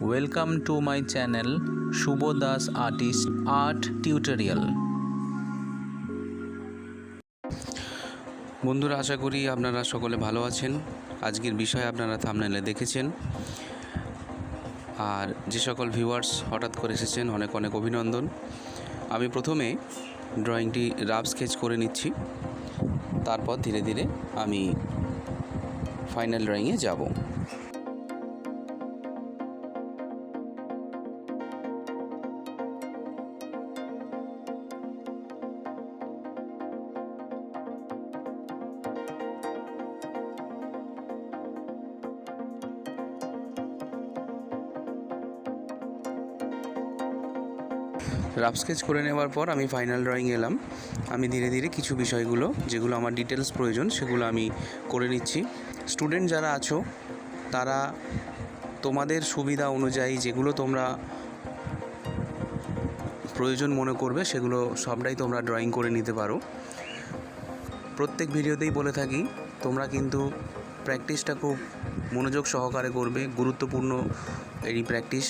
Welcome to my channel Subha Das Artist Art Tutorial. বন্ধুরা, আশা করি আপনারা সকলে ভালো আছেন। আজকের বিষয় আপনারা থাম্বনেলে দেখেছেন। আর যে সকল ভিউয়ার্স হঠাৎ করে এসেছেন, অনেক অনেক অভিনন্দন। আমি প্রথমে ড্রয়িংটি রাফ স্কেচ করে নিচ্ছি, তারপর ধীরে ধীরে আমি ফাইনাল ড্রয়িংয়ে যাব। রাফ স্কেচ করে নেওয়ার পর আমি ফাইনাল ড্রয়িং এলাম। আমি ধীরে ধীরে কিছু বিষয়গুলো যেগুলো আমার ডিটেলস প্রয়োজন সেগুলো আমি করে নিচ্ছি। স্টুডেন্ট যারা আছো তারা তোমাদের সুবিধা অনুযায়ী যেগুলো তোমরা প্রয়োজন মনে করবে সেগুলো সবটাই তোমরা ড্রয়িং করে নিতে পারো। প্রত্যেক ভিডিওতেই বলে থাকি তোমরা কিন্তু প্র্যাকটিসটা খুব মনোযোগ সহকারে করবে, গুরুত্বপূর্ণ এই প্র্যাকটিস।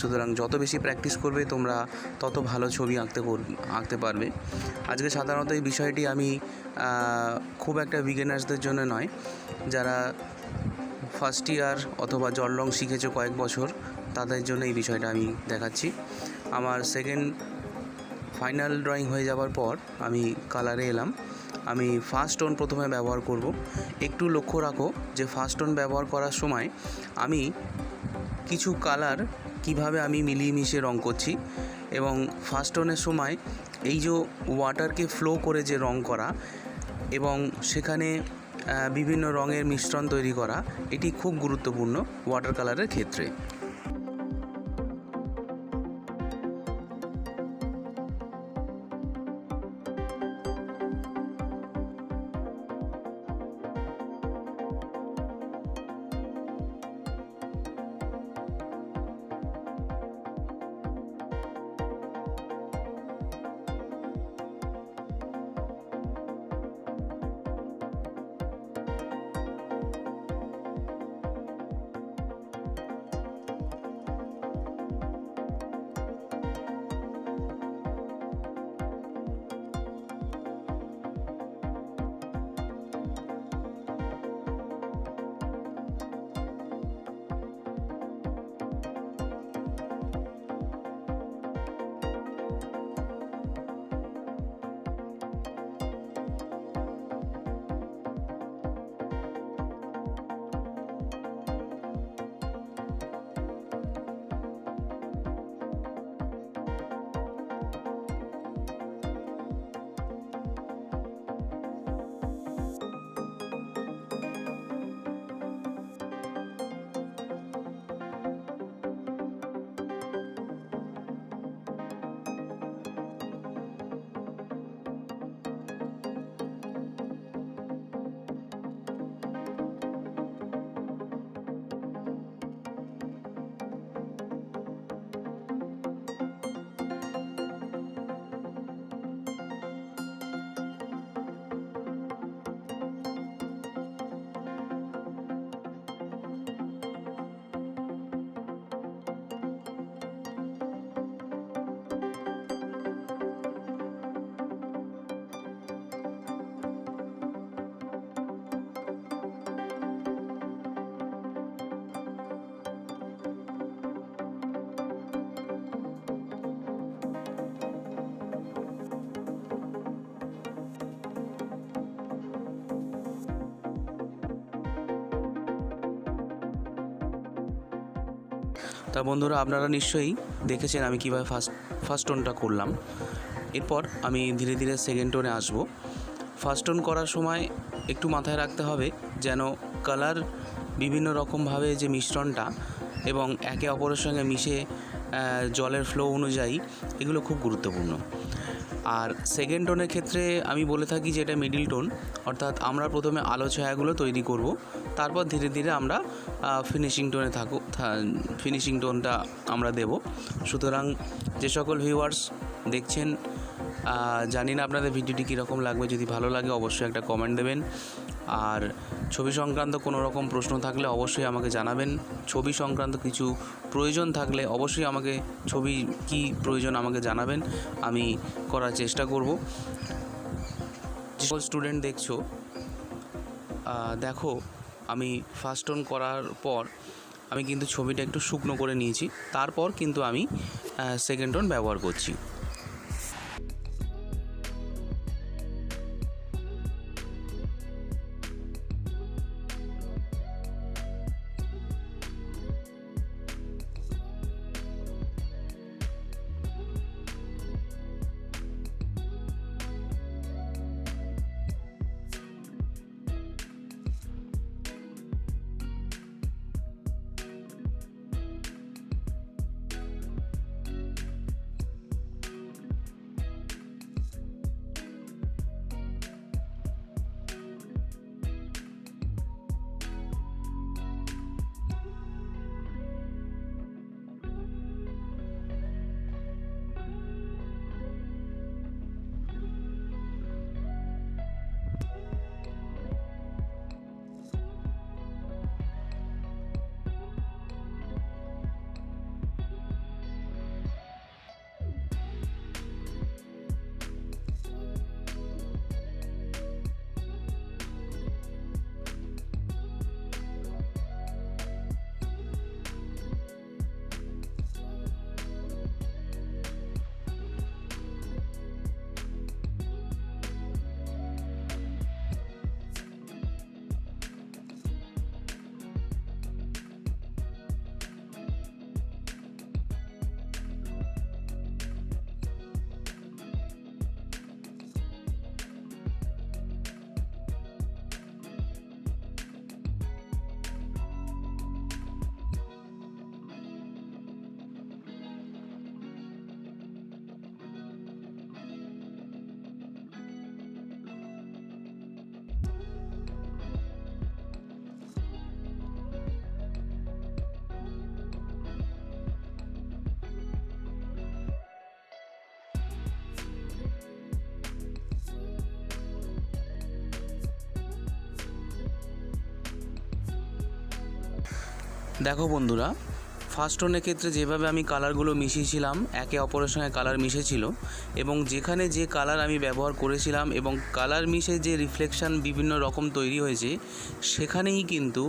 সুতরাং যত বেশি প্র্যাকটিস করবে তোমরা তত ভালো ছবি আঁকতে পারবে। আজকে সাধারণত এই বিষয়টি আমি খুব একটা বিগিনার্সদের জন্য নয়, যারা ফার্স্ট ইয়ার অথবা জল রং শিখেছো কয়েক বছর তাদের জন্য এই বিষয়টা আমি দেখাচ্ছি। আমার সেকেন্ড ফাইনাল ড্রয়িং হয়ে যাওয়ার পর আমি কালারে এলাম। আমি ফার্স্ট টোন প্রথমে ব্যবহার করব। একটু লক্ষ্য রাখো যে ফার্স্ট টোন ব্যবহার করার সময় আমি কিছু কালার কিভাবে আমি মিলিয়ে মিশিয়ে রং করছি, এবং ফার্স্ট টোনের সময় এই যে ওয়াটারকে ফ্লো করে যে রং করা এবং সেখানে বিভিন্ন রঙের মিশ্রণ তৈরি করা, এটি খুব গুরুত্বপূর্ণ ওয়াটার কালারের ক্ষেত্রে। তা বন্ধুরা, আপনারা নিশ্চয়ই দেখেছেন আমি কীভাবে ফার্স্ট টোনটা করলাম। এরপর আমি ধীরে ধীরে সেকেন্ড টোনে আসব। ফার্স্ট টোন করার সময় একটু মাথায় রাখতে হবে যেন কালার বিভিন্ন রকমভাবে যে মিশ্রণটা এবং একে অপরের সঙ্গে মিশে জলের ফ্লো অনুযায়ী, এগুলো খুব গুরুত্বপূর্ণ। আর সেকেন্ড টোনের ক্ষেত্রে আমি বলে থাকি যে এটা মিডিল টোন, অর্থাৎ আমরা প্রথমে আলো ছায়াগুলো তৈরি করব, তারপর ধীরে ধীরে আমরা ফিনিশিং টোনটা আমরা দেব। সুতরাং যে সকল ভিউয়ার্স দেখছেন, জানি না আপনাদের ভিডিওটি কীরকম লাগবে। যদি ভালো লাগে অবশ্যই একটা কমেন্ট দেবেন, আর ছবি সংক্রান্ত কোনো রকম প্রশ্ন থাকলে অবশ্যই আমাকে জানাবেন। ছবি সংক্রান্ত কিছু প্রয়োজন থাকলে অবশ্যই আমাকে ছবি কি প্রয়োজন আমাকে জানাবেন, আমি করার চেষ্টা করব। যে স্টুডেন্ট দেখছো, দেখো আমি ফার্স্ট টোন করার পর আমি কিন্তু ছবিটা একটু শুকনো করে নিয়েছি, তারপর কিন্তু আমি সেকেন্ড টোন ব্যবহার করছি। দেখো বন্ধুরা, ফার্স্ট টোনের ক্ষেত্রে যেভাবে আমি কালারগুলো মিশিয়েছিলাম, একে অপরের সঙ্গে কালার মিশেছিল, এবং যেখানে যে কালার আমি ব্যবহার করেছিলাম এবং কালার মিশে যে রিফ্লেকশান বিভিন্ন রকম তৈরি হয়েছে, সেখানেই কিন্তু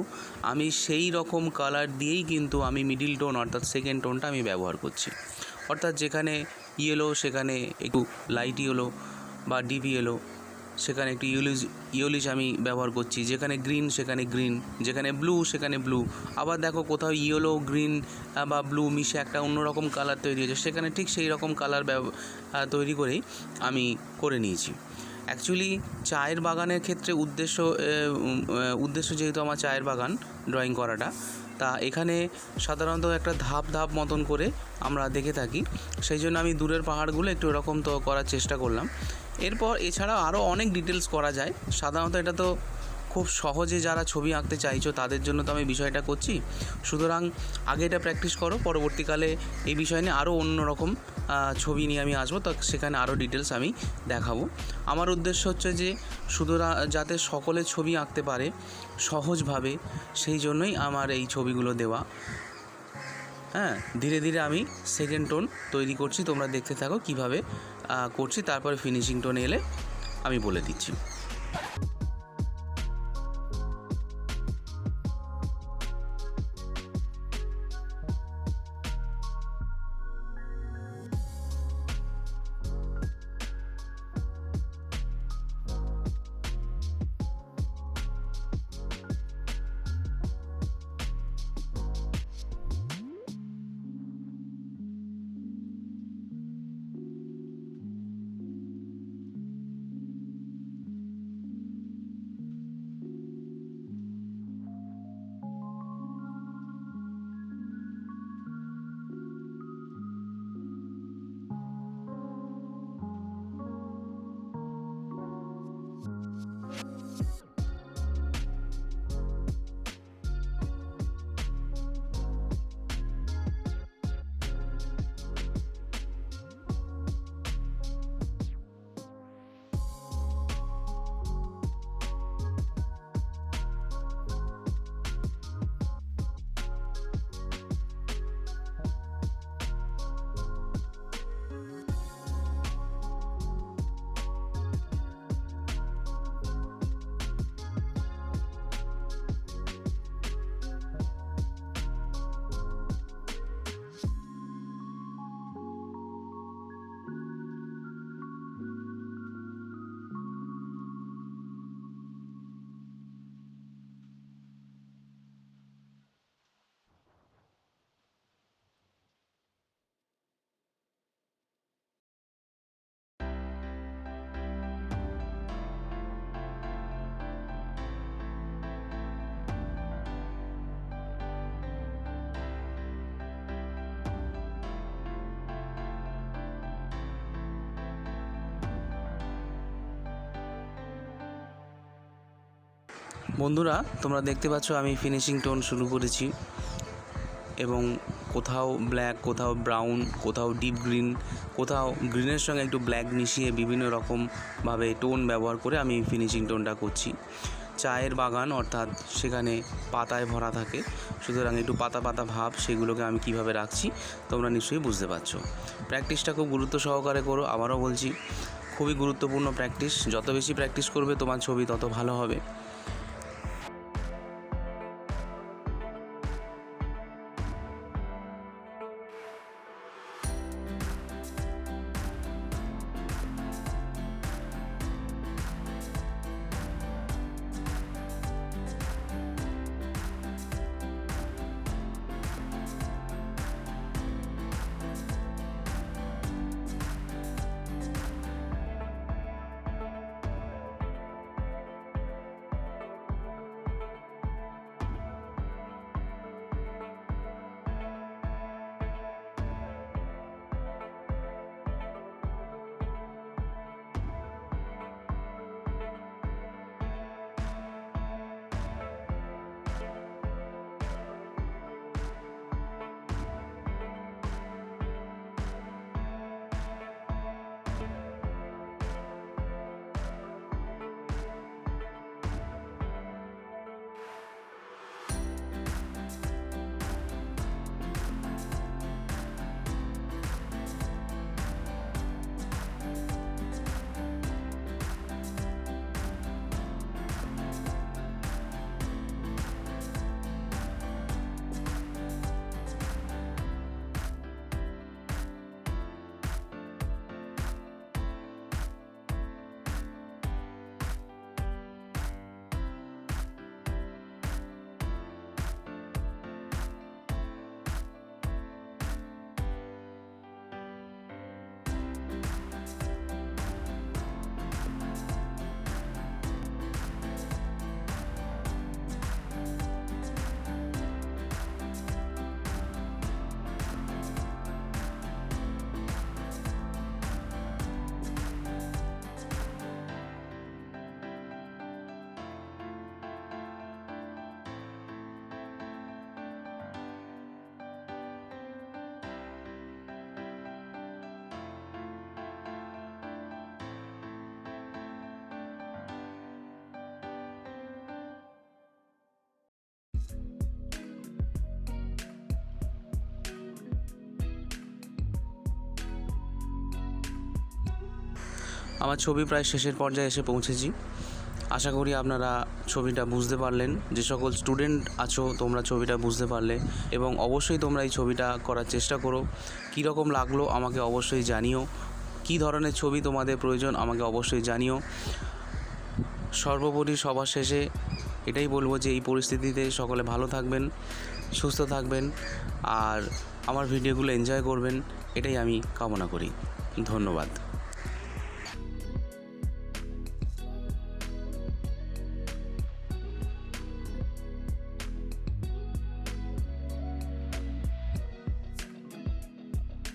আমি সেই রকম কালার দিয়েই কিন্তু আমি মিডিল টোন অর্থাৎ সেকেন্ড টোনটা আমি ব্যবহার করছি। অর্থাৎ যেখানে ইয়েলো সেখানে একটু লাইট ইয়েলো বা ডিপ ইয়েলো, সেখানে একটু ইয়েলিশ আমি ব্যবহার করছি, যেখানে গ্রিন সেখানে গ্রিন, যেখানে ব্লু সেখানে ব্লু। আবার দেখো কোথাও ইয়েলো গ্রিন বা ব্লু মিশে একটা অন্যরকম কালার তৈরি হয়েছে, সেখানে ঠিক সেই রকম কালার তৈরি করেই আমি করে নিয়েছি। অ্যাকচুয়ালি চায়ের বাগানের ক্ষেত্রে উদ্দেশ্য যেহেতু আমার চায়ের বাগান ড্রয়িং করাটা, তা এখানে সাধারণত একটা ধাপ ধাপ মতন করে আমরা দেখে থাকি, সেই জন্য আমি দূরের পাহাড়গুলো একটু এরকম তো করার চেষ্টা করলাম। এরপর এছাড়াও আরও অনেক ডিটেলস করা যায়। সাধারণত এটা তো খুব সহজে যারা ছবি আঁকতে চাইছো তাদের জন্য তো আমি বিষয়টা করছি, সুতরাং আগে এটা প্র্যাকটিস করো, পরবর্তীকালে এই বিষয় নিয়ে আরও অন্যরকম ছবি নিয়ে আমি আসবো, তো সেখানে আরও ডিটেলস আমি দেখাবো। আমার উদ্দেশ্য হচ্ছে যে শুধু যাতে সকলে ছবি আঁকতে পারে সহজভাবে, সেই জন্যই আমার এই ছবিগুলো দেওয়া। হ্যাঁ, ধীরে ধীরে আমি সেকেন্ড টোন তৈরি করছি, তোমরা দেখতে থাকো কিভাবে করছি, তারপরে ফিনিশিং টোনে এলে আমি বলে দিচ্ছি। বন্ধুরা, তোমরা দেখতে পাচ্ছ আমি ফিনিশিং টোন শুরু করেছি এবং কোথাও ব্ল্যাক, কোথাও ব্রাউন, কোথাও ডিপ গ্রিন, কোথাও গ্রিনের সঙ্গে একটু ব্ল্যাক মিশিয়ে বিভিন্ন রকমভাবে টোন ব্যবহার করে আমি ফিনিশিং টোনটা করছি। চায়ের বাগান অর্থাৎ সেখানে পাতায় ভরা থাকে, সুতরাং একটু পাতা পাতা ভাব, সেগুলোকে আমি কিভাবে রাখছি তোমরা নিশ্চয়ই বুঝতে পারছো। প্র্যাকটিসটা খুব গুরুত্ব সহকারে করো। আবারও বলছি, খুবই গুরুত্বপূর্ণ প্র্যাকটিস। যত বেশি প্র্যাকটিস করবে তোমার ছবি তত ভালো হবে। আমার ছবি প্রায় শেষের পর্যায়ে এসে পৌঁছেছি। আশা করি আপনারা ছবিটা বুঝতে পারলেন। যে সকল স্টুডেন্ট আছো তোমরা ছবিটা বুঝতে পারলে এবং অবশ্যই তোমরা এই ছবিটা করার চেষ্টা করো। কী রকম লাগলো আমাকে অবশ্যই জানিও। কী ধরনের ছবি তোমাদের প্রয়োজন আমাকে অবশ্যই জানিও। সর্বোপরি সবার শেষে এটাই বলবো যে এই পরিস্থিতিতে সকলে ভালো থাকবেন, সুস্থ থাকবেন আর আমার ভিডিওগুলো এনজয় করবেন, এটাই আমি কামনা করি। ধন্যবাদ।